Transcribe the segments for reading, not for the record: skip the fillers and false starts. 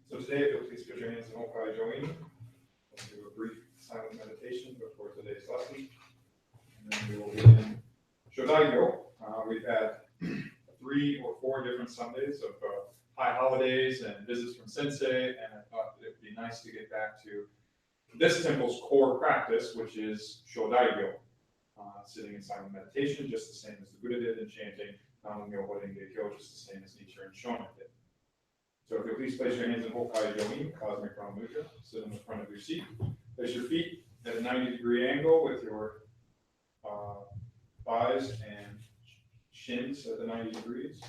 So today, if you'll please put your hands in Hokai Join, we'll do a brief silent meditation before today's lesson, and then we will begin Shoeizan. We've had 3 or 4 different Sundays of high holidays and visits from Sensei, and I thought that it would be nice to get back to this temple's core practice, which is Shoeizan, sitting in silent meditation, just the same as the Buddha did, and chanting Namu, Enkyoji, just the same as Nichiren and Shonin did. So if you'll please place your hands in Hokai Join, Cosmic Realm Mudra, sit in the front of your seat. Place your feet at a 90-degree angle with your thighs and shins at the 90 degrees.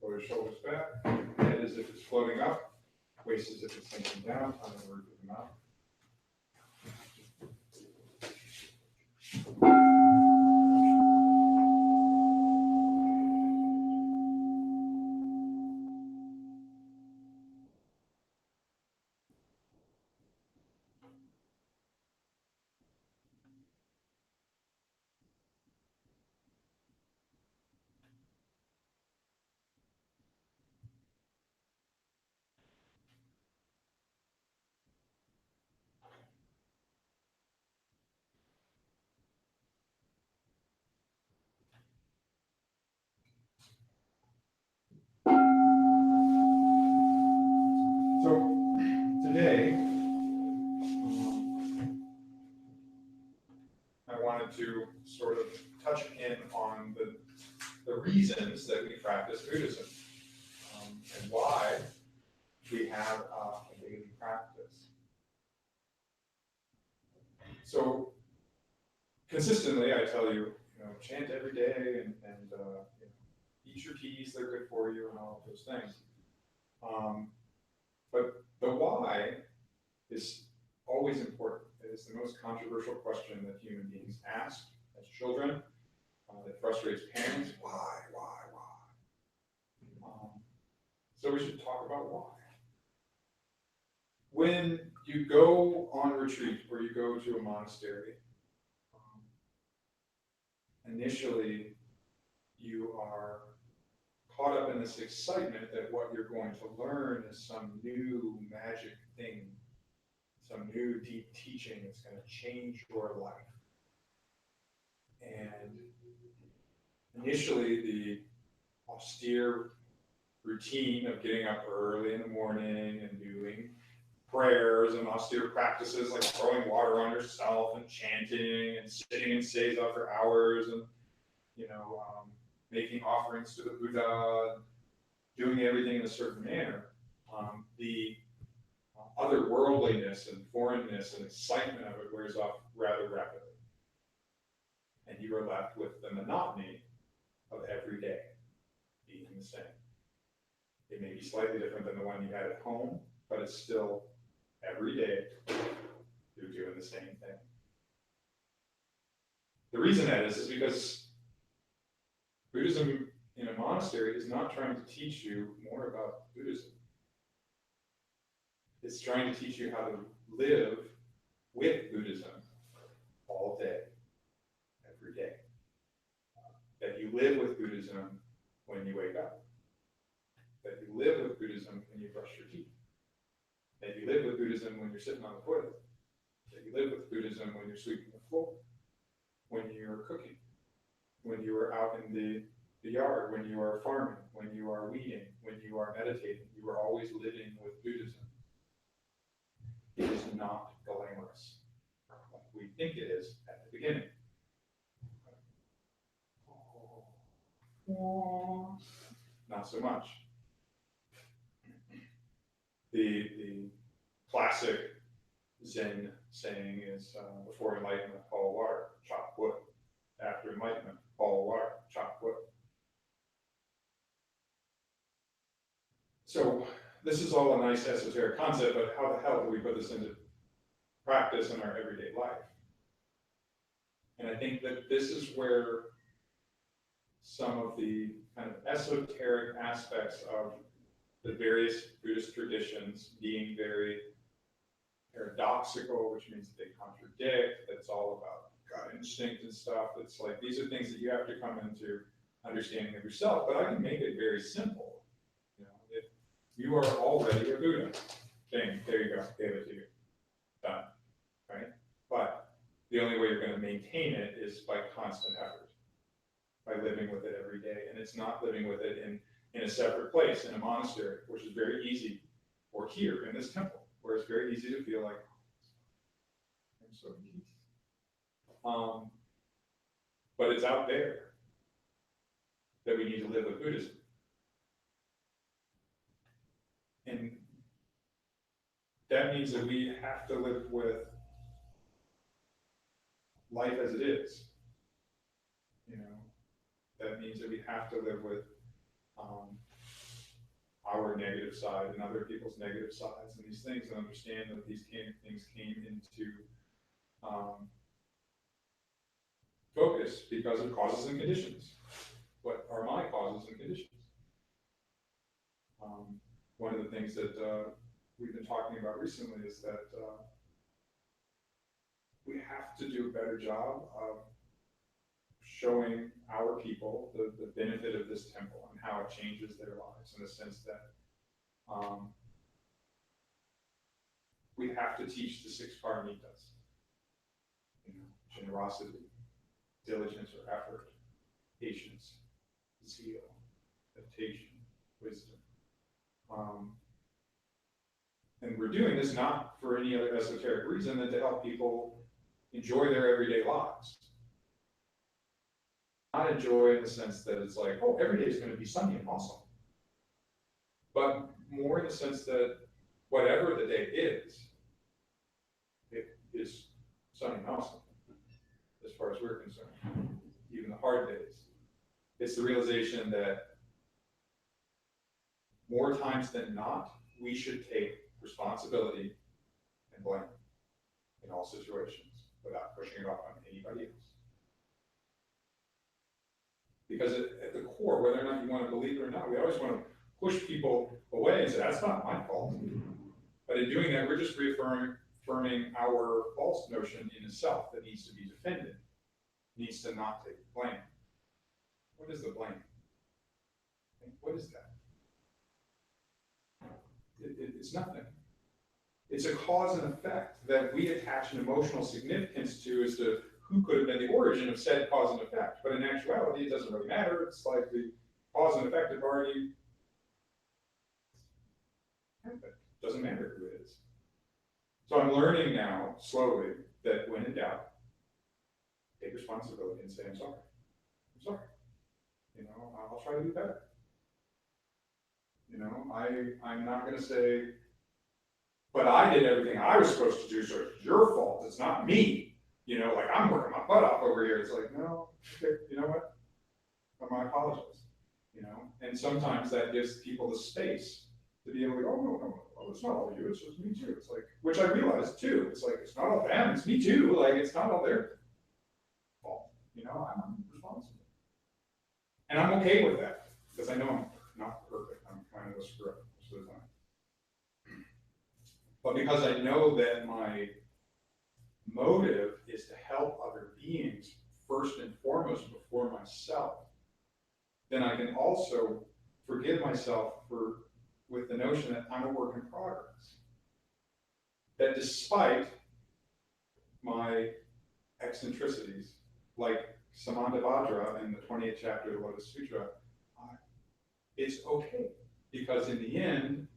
Pull your shoulders back, head as if it's floating up, waist as if it's sinking down, on the roof of the mouth. So today, I wanted to sort of touch in on the reasons that we practice Buddhism, and why we have a daily practice. So consistently, I tell you, chant every day and eat your teas, they're good for you, and all of those things. But the why is always important. It is the most controversial question that human beings ask as children. That frustrates parents. Why? So we should talk about why. When you go on retreat or you go to a monastery, initially you are caught up in this excitement that what you're going to learn is some new magic thing, some new deep teaching that's going to change your life. And initially the austere routine of getting up early in the morning and doing prayers and austere practices like throwing water on yourself and chanting and sitting in seiza for hours and making offerings to the Buddha, doing everything in a certain manner. The otherworldliness and foreignness and excitement of it wears off rather rapidly, and you are left with the monotony of every day being the same. It may be slightly different than the one you had at home, but it's still every day you're doing the same thing. The reason that is because Buddhism in a monastery is not trying to teach you more about Buddhism. It's trying to teach you how to live with Buddhism all day, every day. That you live with Buddhism when you wake up. That you live with Buddhism when you brush your teeth. That you live with Buddhism when you're sitting on the toilet. That you live with Buddhism when you're sweeping the floor, when you're cooking, when you are out in the yard, when you are farming, when you are weeding, when you are meditating. You are always living with Buddhism. It is not glamorous like we think it is at the beginning. Not so much. The classic Zen saying is before enlightenment, haul water, chop wood. After enlightenment, haul water, chop wood. So this is all a nice esoteric concept, but how the hell do we put this into practice in our everyday life? And I think that this is where some of the kind of esoteric aspects of the various Buddhist traditions being very paradoxical, which means that they contradict, that it's all about gut instinct and stuff. It's like these are things that you have to come into understanding of yourself. But I can make it very simple. If you are already a Buddha, thing, there you go, gave it to you. Done. Right? But the only way you're going to maintain it is by constant effort, by living with it every day. And it's not living with it in a separate place, in a monastery, which is very easy, or here in this temple, where it's very easy to feel like, I'm so neat. But it's out there that we need to live with Buddhism. And that means that we have to live with life as it is. That means that we have to live with our negative side and other people's negative sides and these things, and understand that these things came into focus because of causes and conditions. What are my causes and conditions? One of the things that we've been talking about recently is that we have to do a better job of showing our people the benefit of this temple and how it changes their lives, in the sense that we have to teach the 6 paramitas. Generosity, diligence or effort, patience, zeal, meditation, wisdom. And we're doing this not for any other esoteric reason than to help people enjoy their everyday lives. Not enjoy in the sense that it's like, oh, every day is going to be sunny and awesome. But more in the sense that whatever the day is, it is sunny and awesome, as far as we're concerned. Even the hard days. It's the realization that more times than not, we should take responsibility and blame in all situations without pushing it off on anybody else. Because at the core, whether or not you want to believe it or not, we always want to push people away and say, that's not my fault. But in doing that, we're just reaffirming our false notion in itself that needs to be defended, needs to not take blame. What is the blame? What is that? It's nothing. It's a cause and effect that we attach an emotional significance to as to who could have been the origin of said cause and effect. But in actuality, it doesn't really matter. It's like the cause and effect have already happened. Doesn't matter who it is. So I'm learning now, slowly, that when in doubt, take responsibility and say, I'm sorry. I'm sorry. You know, I'll try to do better. You know, I'm not going to say, but I did everything I was supposed to do, so it's your fault. It's not me. You know, like I'm working my butt off over here. It's like, no, okay, you know what? I'm going to apologize. You know, and sometimes that gives people the space to be able to go, oh, no, it's not all you, it's just me too. It's like, which I realize too. It's like, it's not all them, it's me too. Like, it's not all their fault. You know, I'm responsible. And I'm okay with that because I know I'm not perfect. I'm kind of a screw up most of the time. But because I know that my motive is to help other beings first and foremost before myself, then I can also forgive myself with the notion that I'm a work in progress. That despite my eccentricities, like Samandavajra in the 28th chapter of the Lotus Sutra, it's okay. Because in the end,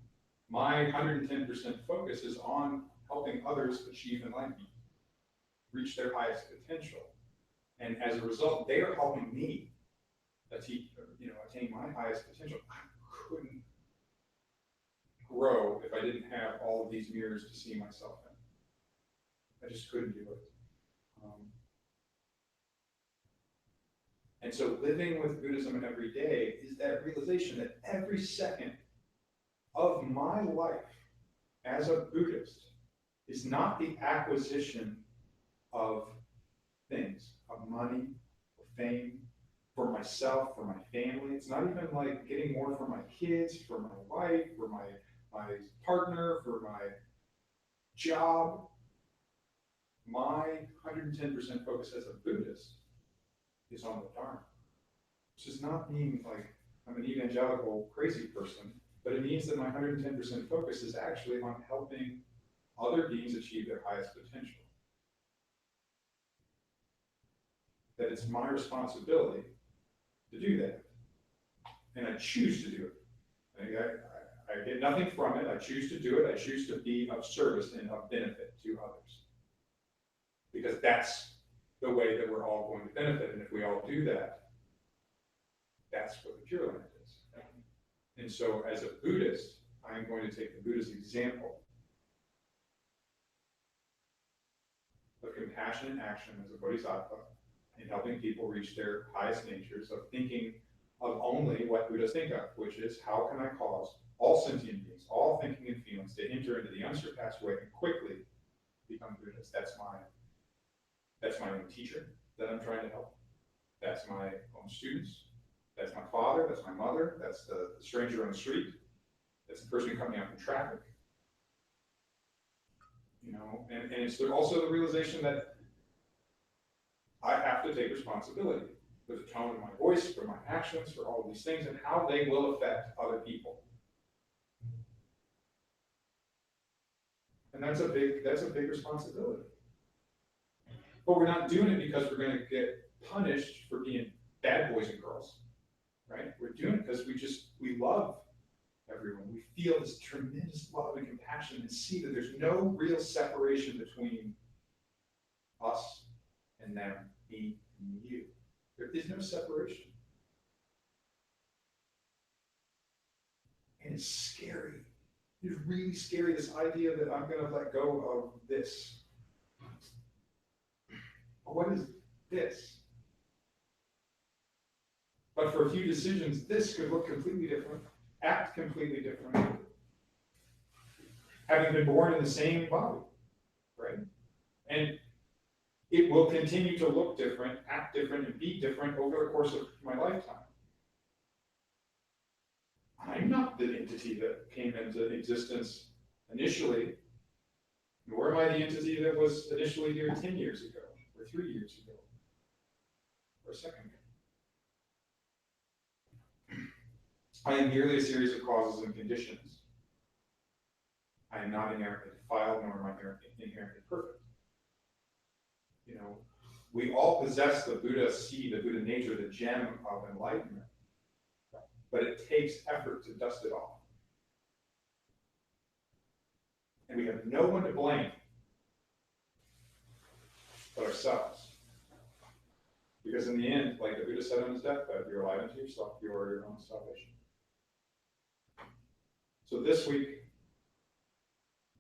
my 110% focus is on helping others achieve enlightenment, reach their highest potential. And as a result, they are helping me attain my highest potential. I couldn't grow if I didn't have all of these mirrors to see myself in. I just couldn't do it. And so living with Buddhism every day is that realization that every second of my life as a Buddhist is not the acquisition of things, of money, or fame, for myself, for my family. It's not even like getting more for my kids, for my wife, for my partner, for my job. My 110% focus as a Buddhist is on the Dharma. Which does not mean like I'm an evangelical crazy person, but it means that my 110% focus is actually on helping other beings achieve their highest potential. That it's my responsibility to do that. And I choose to do it. I get nothing from it. I choose to do it. I choose to be of service and of benefit to others. Because that's the way that we're all going to benefit. And if we all do that, that's what the Pure Land is. And so as a Buddhist, I am going to take the Buddha's example of compassionate action as a bodhisattva in helping people reach their highest natures, of thinking of only what Buddhas think of, which is how can I cause all sentient beings, all thinking and feelings to enter into the unsurpassed way and quickly become Buddhas. That's my own teacher that I'm trying to help. That's my own students. That's my father, that's my mother, that's the stranger on the street, that's the person coming out in traffic. You know, and it's also the realization that I have to take responsibility for the tone of my voice, for my actions, for all of these things, and how they will affect other people. And that's a big responsibility. But we're not doing it because we're going to get punished for being bad boys and girls, right? We're doing it because we love everyone. We feel this tremendous love and compassion and see that there's no real separation between us and them, me and you. There is no separation. And it's scary. It's really scary, this idea that I'm going to let go of this. But what is this? But for a few decisions, this could look completely different, act completely different, having been born in the same body, right? And it will continue to look different, act different, and be different over the course of my lifetime. I'm not the entity that came into existence initially, nor am I the entity that was initially here 10 years ago, or 3 years ago, or a second ago. I am merely a series of causes and conditions. I am not inherently defiled, nor am I inherently perfect. You know, We all possess the Buddha seed, the Buddha nature, the gem of enlightenment. But it takes effort to dust it off. And we have no one to blame but ourselves. Because in the end, like the Buddha said on his deathbed, you're alive unto yourself, you are your own salvation. So this week,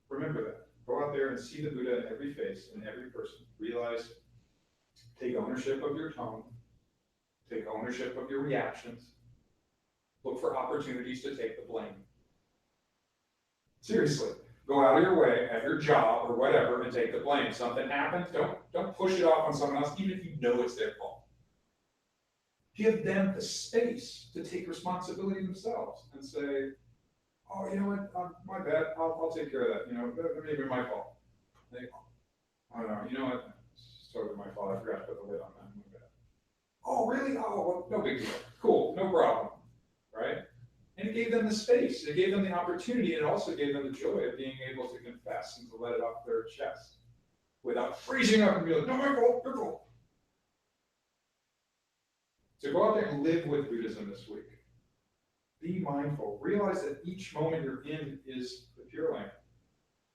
remember that. Go out there and see the Buddha in every face, in every person. Realize, take ownership of your tone, take ownership of your reactions, look for opportunities to take the blame. Seriously, go out of your way at your job or whatever and take the blame. Something happens, don't push it off on someone else, even if you know it's their fault. Give them the space to take responsibility themselves and say, oh, you know what, my bad, I'll take care of that, that may be my fault. I don't know, you know what, it's totally my fault, I forgot to put the lid on that, my bad. Oh, really? Oh, well, no big deal, cool, no problem, right? And it gave them the space, it gave them the opportunity, and it also gave them the joy of being able to confess and to let it off their chest without freezing up and be like, no, my fault, your fault. So go out there and live with Buddhism this week. Be mindful. Realize that each moment you're in is the Pure Land.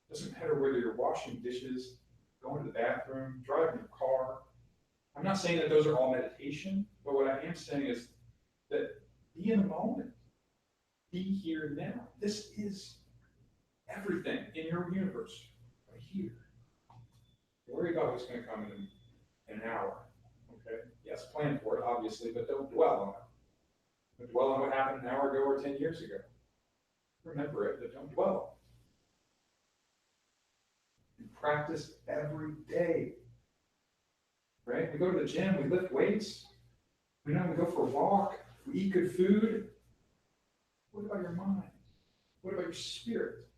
It doesn't matter whether you're washing dishes, going to the bathroom, driving your car. I'm not saying that those are all meditation, but what I am saying is that be in the moment. Be here now. This is everything in your universe, right here. Don't worry about what's going to come in an hour. Okay? Yes, plan for it, obviously, but don't dwell on it. Don't dwell on what happened an hour ago or 10 years ago. Remember it, but don't dwell. And practice every day. Right? We go to the gym, we lift weights. We go for a walk, we eat good food. What about your mind? What about your spirit?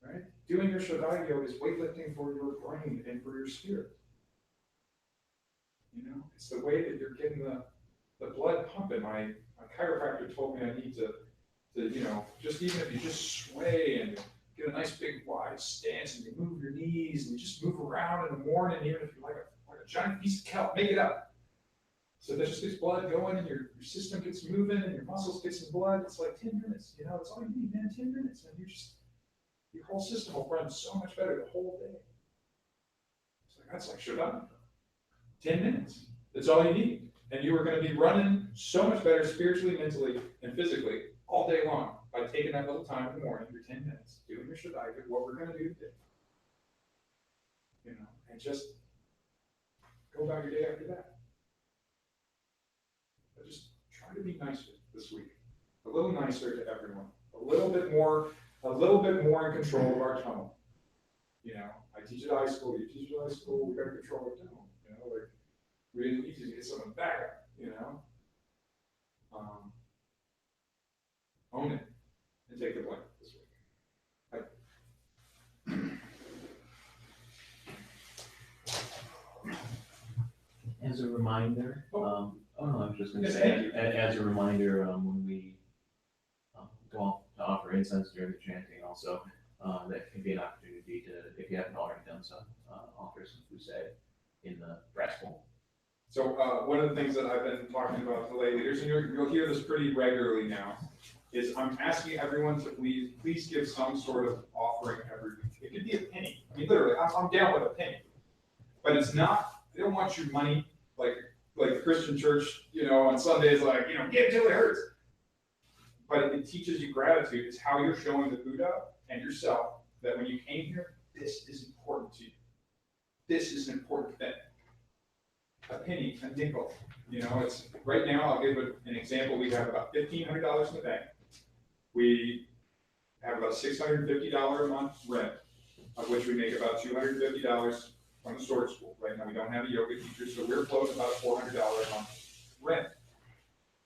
Right? Doing your Shoeizan is weightlifting for your brain and for your spirit. It's the way that you're getting the blood pumping. My chiropractor told me I need to just even if you just sway and get a nice big wide stance and you move your knees and you just move around in the morning, even if you're like a giant piece of kelp, make it up. So that just gets blood going and your system gets moving and your muscles get some blood. It's like 10 minutes, that's all you need, man, 10 minutes. And your whole system will run so much better the whole day. That's like Shoeizan. 10 minutes. That's all you need. And you are going to be running so much better spiritually, mentally, and physically all day long by taking that little time in the morning, your 10 minutes, doing your Shoeizan, what we're going to do today. And just go about your day after that. But just try to be nicer this week. A little nicer to everyone. A little bit more in control of our tone. I teach at high school, you teach at high school, we got to control our tone. Really easy to get someone back up, own it and take the blame this week. As a reminder, no, I was just going to Yes, say, as a reminder, when we go off to offer incense during the chanting, also, that can be an opportunity to, if you haven't already done so, offer some fusei in the brass bowl. So one of the things that I've been talking about to lay leaders, and you'll hear this pretty regularly now, is I'm asking everyone to please give some sort of offering every week. It could be a penny. I mean, literally, I'm down with a penny. But it's not, they don't want your money like the Christian church, on Sundays, give till it hurts. But it teaches you gratitude. It's how you're showing the Buddha and yourself that when you came here, this is important to you. This is an important thing. A penny, a nickel. It's right now. I'll give an example. We have about $1,500 in the bank. We have about $650 a month rent, of which we make about $250 from the sword school. Right now, we don't have a yoga teacher, so we're floating about $400 a month rent,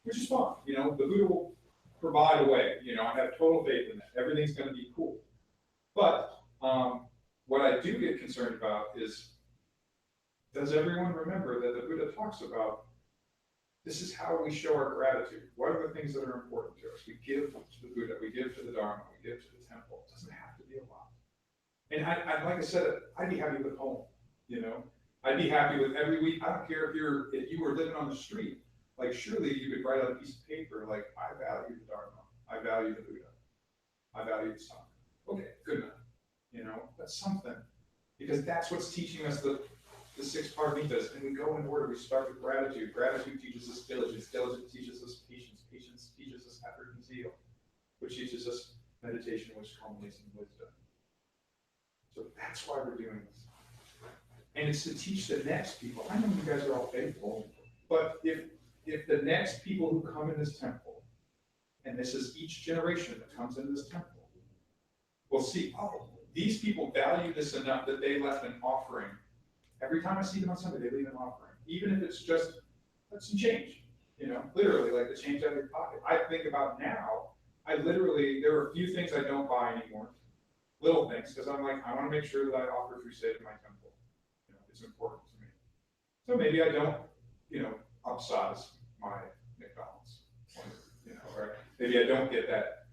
which is fine. The Buddha will provide a way. I have total faith in that. Everything's going to be cool. But what I do get concerned about is, does everyone remember that the Buddha talks about this is how we show our gratitude? What are the things that are important to us? We give to the Buddha, we give to the Dharma, we give to the temple. It doesn't have to be a lot. And like I said, I'd be happy with home. I'd be happy with every week. I don't care if you were living on the street. Like surely you could write on a piece of paper, like, I value the Dharma, I value the Buddha, I value the Sangha. Okay, good enough. You know, that's something. Because that's what's teaching us the six paramitas. And we go in order. We start with gratitude. Gratitude teaches us diligence. Diligence teaches us patience. Patience teaches us effort and zeal, which teaches us meditation, which culminates in wisdom. So that's why we're doing this. And it's to teach the next people. I know you guys are all faithful, but if the next people who come in this temple, and this is each generation that comes into this temple, will see, oh, these people value this enough that they left an offering. Every time I see them on Sunday, they leave an offering. Even if it's just some change, you know, literally like the change out of your pocket. I think about now, there are a few things I don't buy anymore. Little things, because I'm like, I want to make sure that I offer crusade in my temple. You know, it's important to me. So maybe I don't, you know, upsize my McDonald's. You know, or maybe I don't get that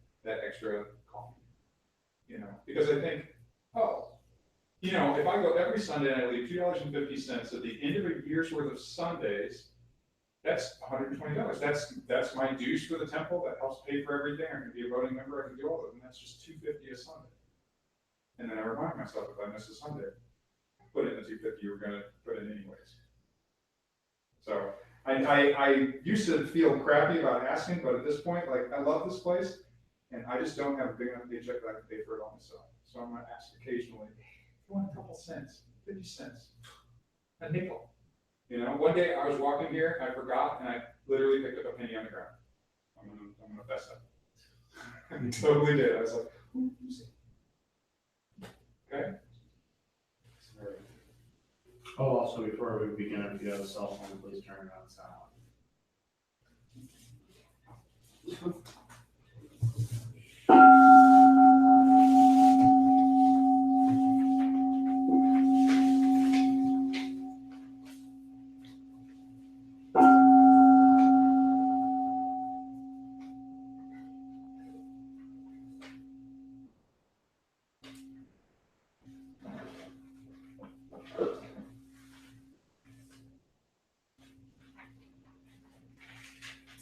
extra coffee. You know, because I think, oh, you know, if I go every Sunday and I leave $2.50 at the end of a year's worth of Sundays, that's $120. That's my dues for the temple. That helps pay for everything. I can be a voting member. I can do all of it, and that's just $2.50 a Sunday. And then I remind myself, if I miss a Sunday, put in the $2.50 you were going to put in anyways. So I used to feel crappy about asking, but at this point, like, I love this place, and I just don't have a big enough paycheck that I can pay for it all myself. So I'm going to ask occasionally, if you want a couple cents, 50 cents, a nickel. You know, one day I was walking here, I forgot, and I literally picked up a penny on the ground. I'm gonna fess up. I totally did. I was like, okay. Oh, also before we begin, if you have a cell phone, please turn it on silent.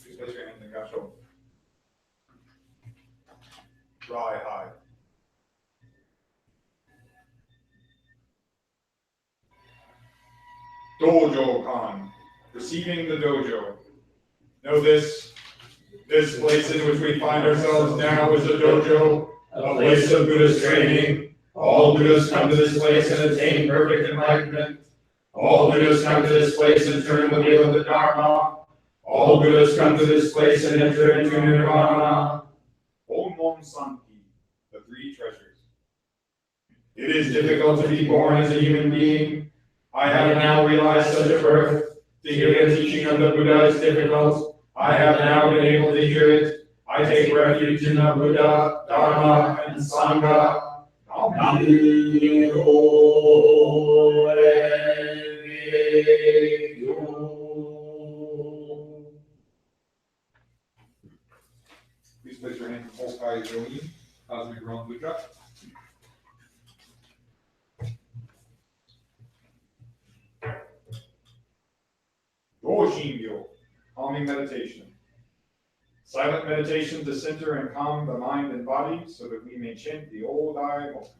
Please place your hands in God's shoulder. Dry high. Dojo Khan, receiving the dojo. Know this place in which we find ourselves now is a dojo, a place of Buddhist training. All Buddhists come to this place and attain perfect enlightenment. All Buddhists come to this place and turn the wheel of the Dharma. All Buddhists come to this place and enter into Nirvana. Om Mom Santi, the three treasures. It is difficult to be born as a human being. I have now realized such a birth. To hear the teaching of the Buddha is difficult. I have now been able to hear it. I take refuge in the Buddha, Dharma, and Sangha. Please place your hand in Hokai Joni as we run Mudra. Doshinmyo, calming meditation. Silent meditation to center and calm the mind and body so that we may chant the Odai Moku.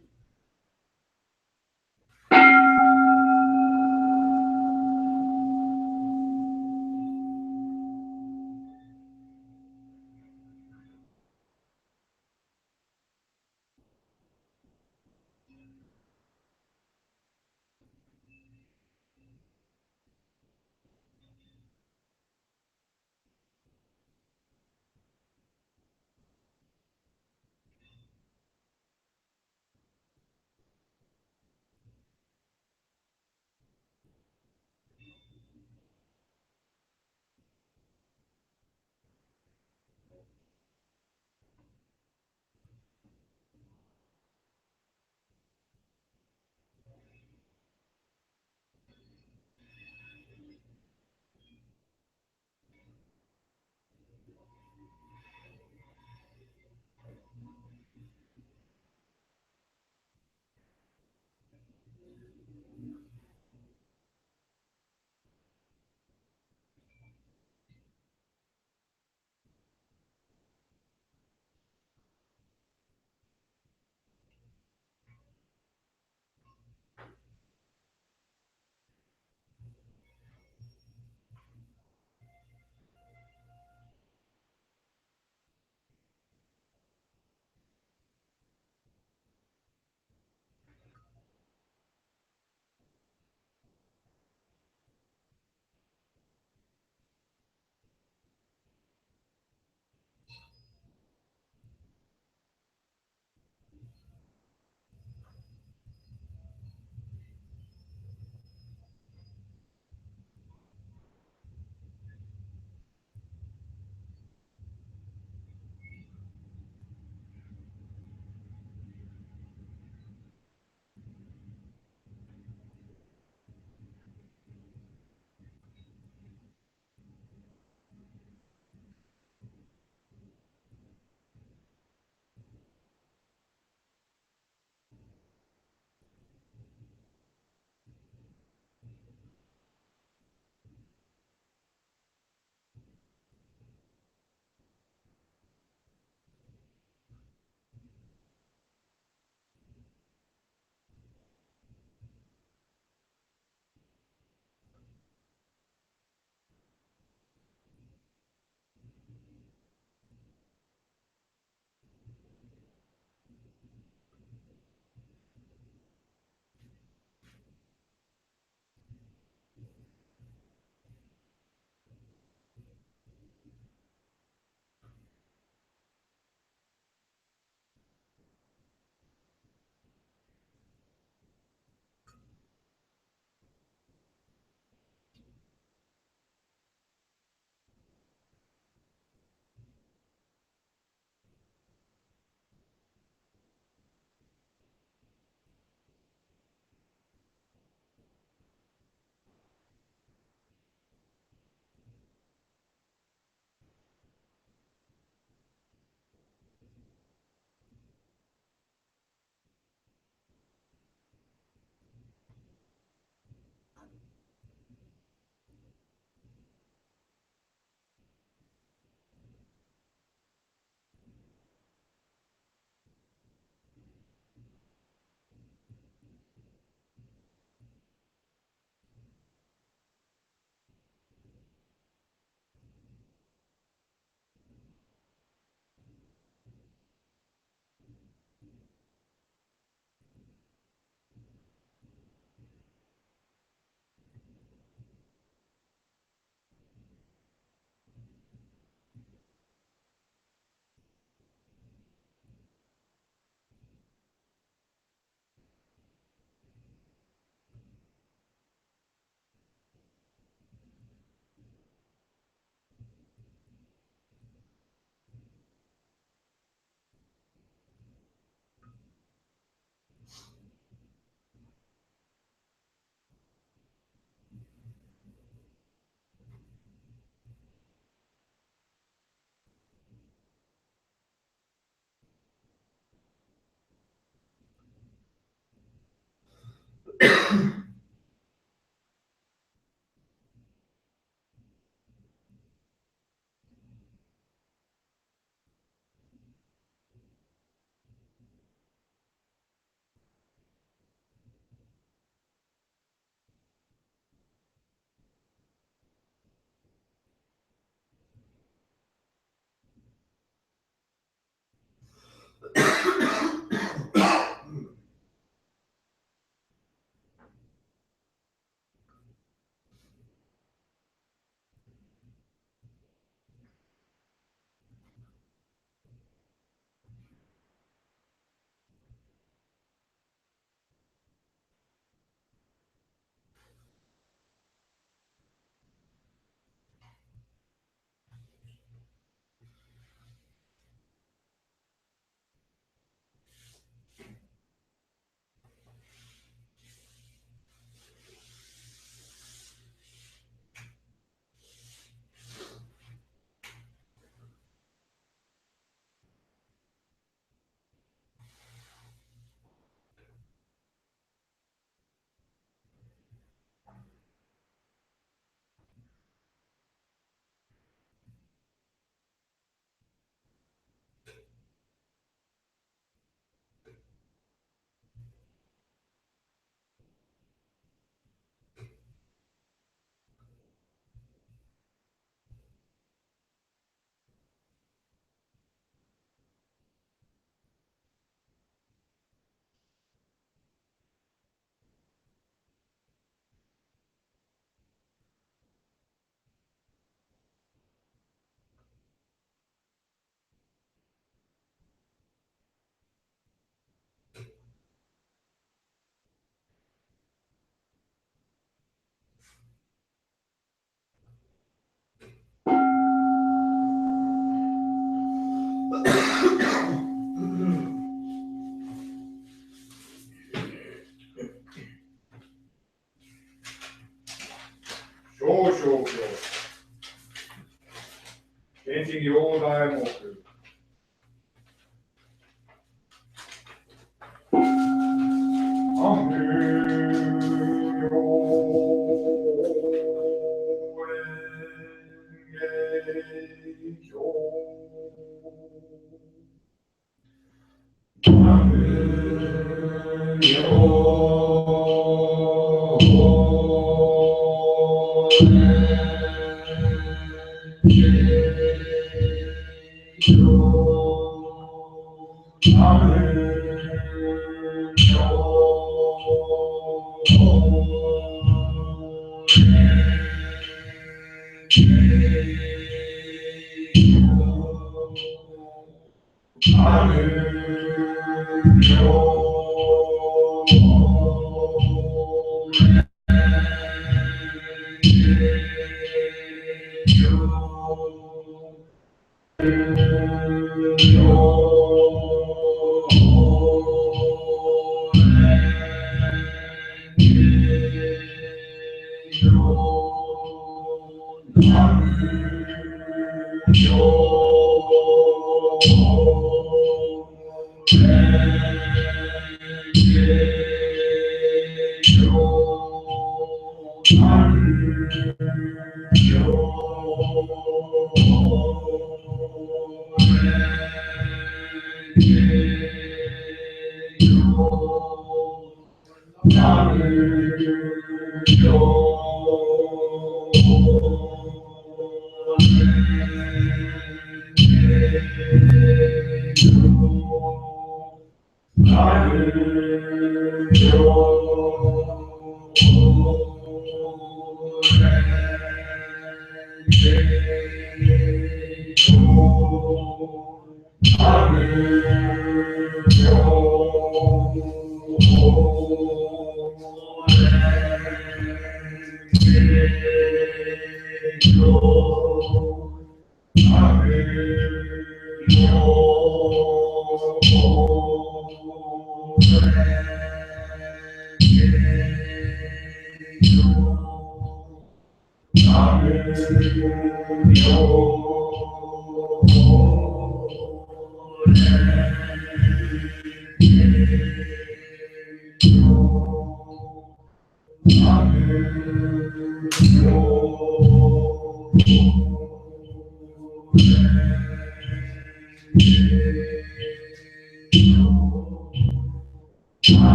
Enkyoji Moku.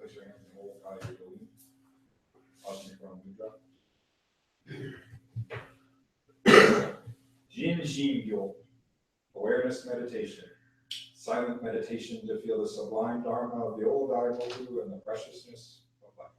Place your hands and hold how you're doing. Watching from Mudra. Jin Shin-gyo, awareness meditation. Silent meditation to feel the sublime dharma of the old Daimoku and the preciousness of life.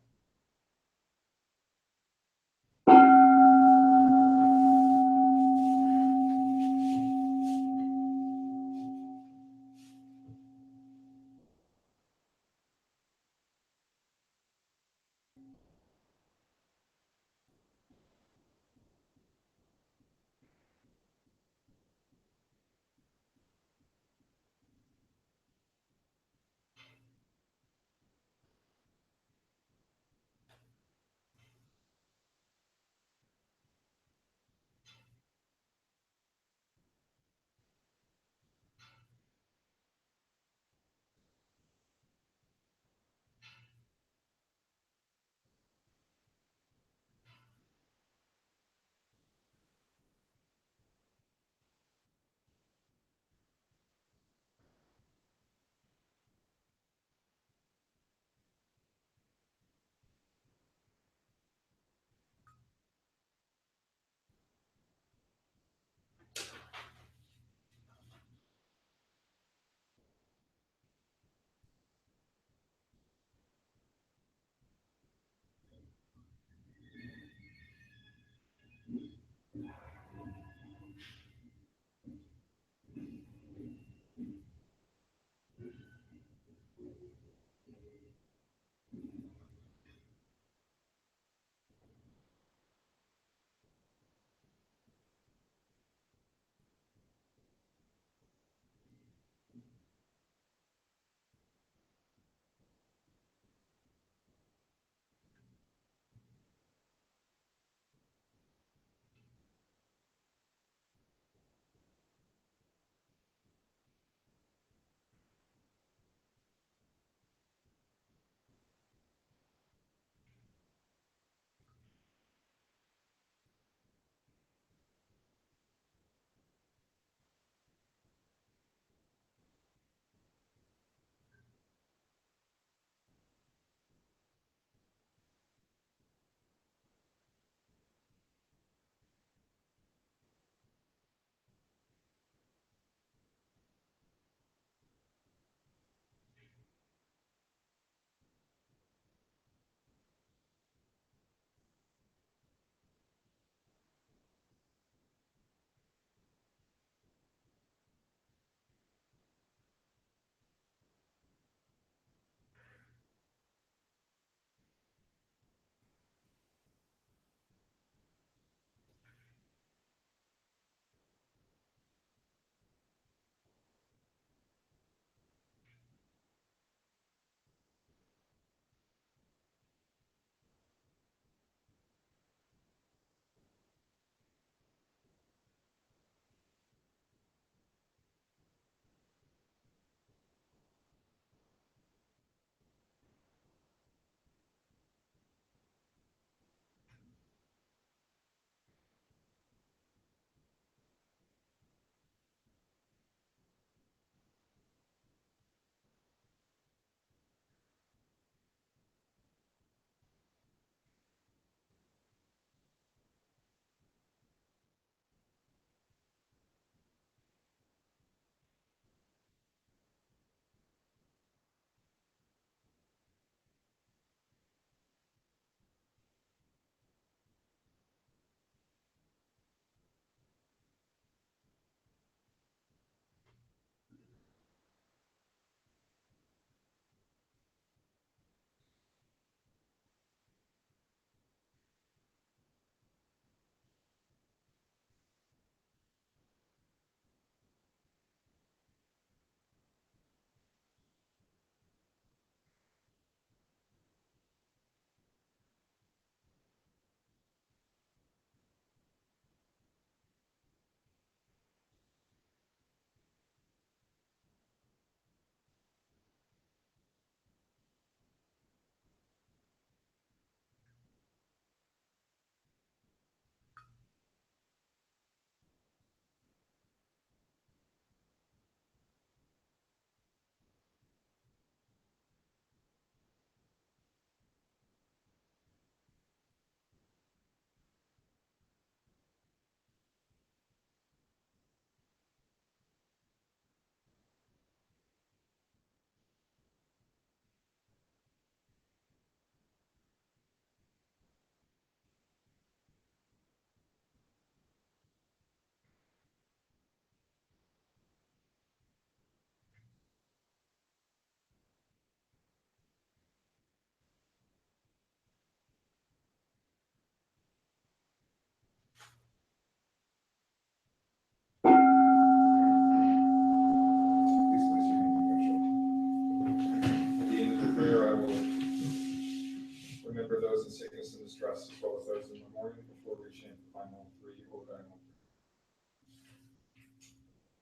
remember those in sickness and distress, as well as those in memoriam before reaching final 3 Odaimo.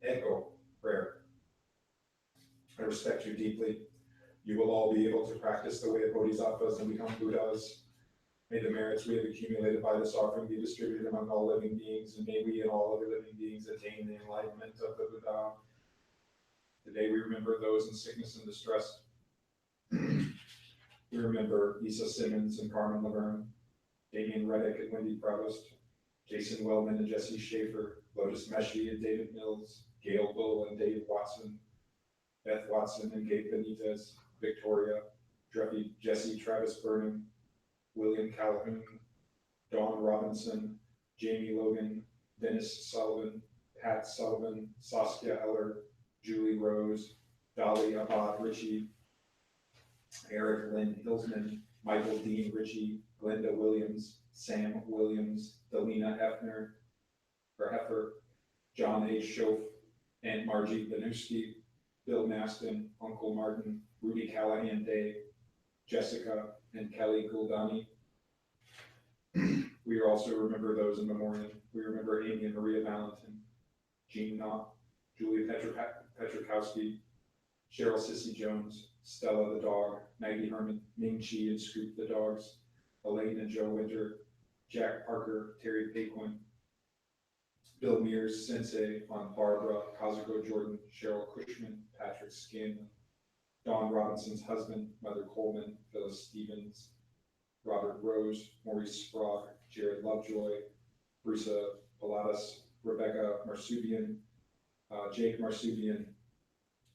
Echo, prayer. I respect you deeply. You will all be able to practice the way of bodhisattvas and become Buddhas. May the merits we have accumulated by this offering be distributed among all living beings, and may we and all other living beings attain the enlightenment of the Buddha. Today we remember those in sickness and distress. We remember Lisa Simmons and Carmen Laverne, Damian Reddick and Wendy Prevost, Jason Wellman and Jesse Schaefer, Lotus Meshi and David Mills, Gail Bull and Dave Watson, Beth Watson and Gabe Benitez, Victoria, Jesse Travis Burnham, William Calhoun, Dawn Robinson, Jamie Logan, Dennis Sullivan, Pat Sullivan, Saskia Eller, Julie Rose, Dolly Abad Ritchie, Eric Lynn Hilsman, Michael Dean Ritchie, Glenda Williams, Sam Williams, Delina Heffer, John A. Schoaf, Aunt Margie Benuski, Bill Maston, Uncle Martin, Rudy Callahan Day, Jessica and Kelly Guldani. We also remember those in memoriam. We remember Amy and Maria Valentin, Jean Knott, Julia Petrikowski, Cheryl Sissy Jones, Stella the dog, Maggie Herman, Ming Chi and Scoop the dogs, Elaine and Joe Winter, Jack Parker, Terry Paquin, Bill Mears, Sensei, Aunt Barbara, Kazuko Jordan, Cheryl Cushman, Patrick Scanlon, Don Robinson's husband, Mother Coleman, Phyllis Stevens, Robert Rose, Maurice Sprague, Jared Lovejoy, Brusa Pilatus, Rebecca Marsubian, Jake Marsubian,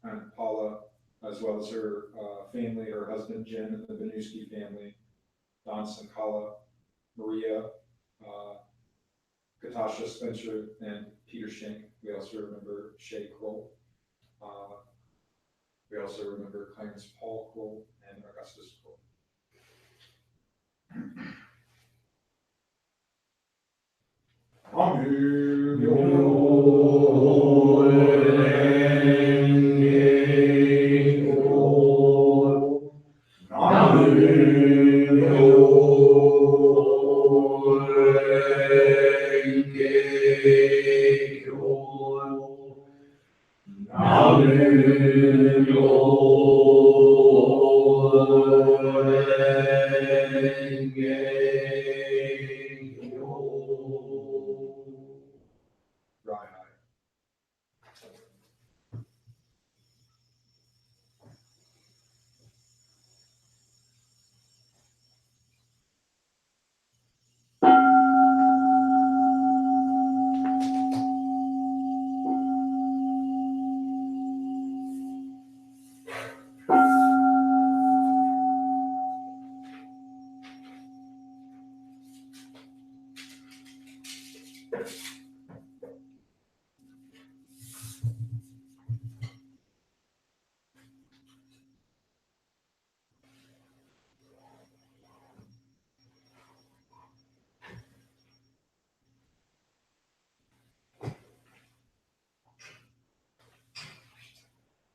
and Paula, as well as her family, her husband Jen and the Benuski family, Don Sankala, Maria, Katasha Spencer, and Peter Schenk. We also remember Shay Kroll. We also remember Clarence Paul Kroll and Augustus Kroll.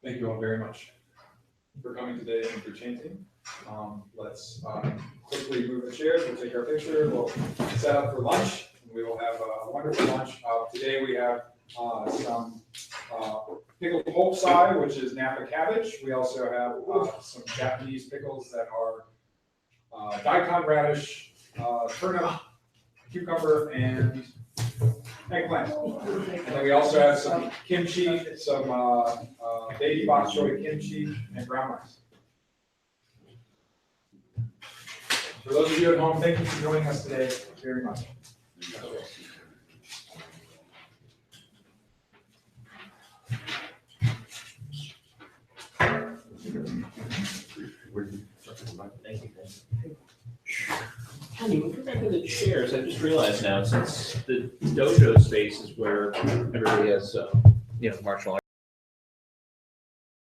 Thank you all very much for coming today and for chanting. Let's quickly move the chairs. We'll take our picture. We'll set up for lunch. We will have a wonderful lunch. Today we have some pickled hokusai, which is Napa cabbage. We also have some Japanese pickles that are daikon radish, turnip, cucumber, and eggplant. And then we also have some kimchi, some baby bok choy kimchi, and brown rice. For those of you at home, thank you for joining us today very much. Thank you. Kenny, with regard to the chairs, I just realized now, since the dojo space is where everybody has, martial arts.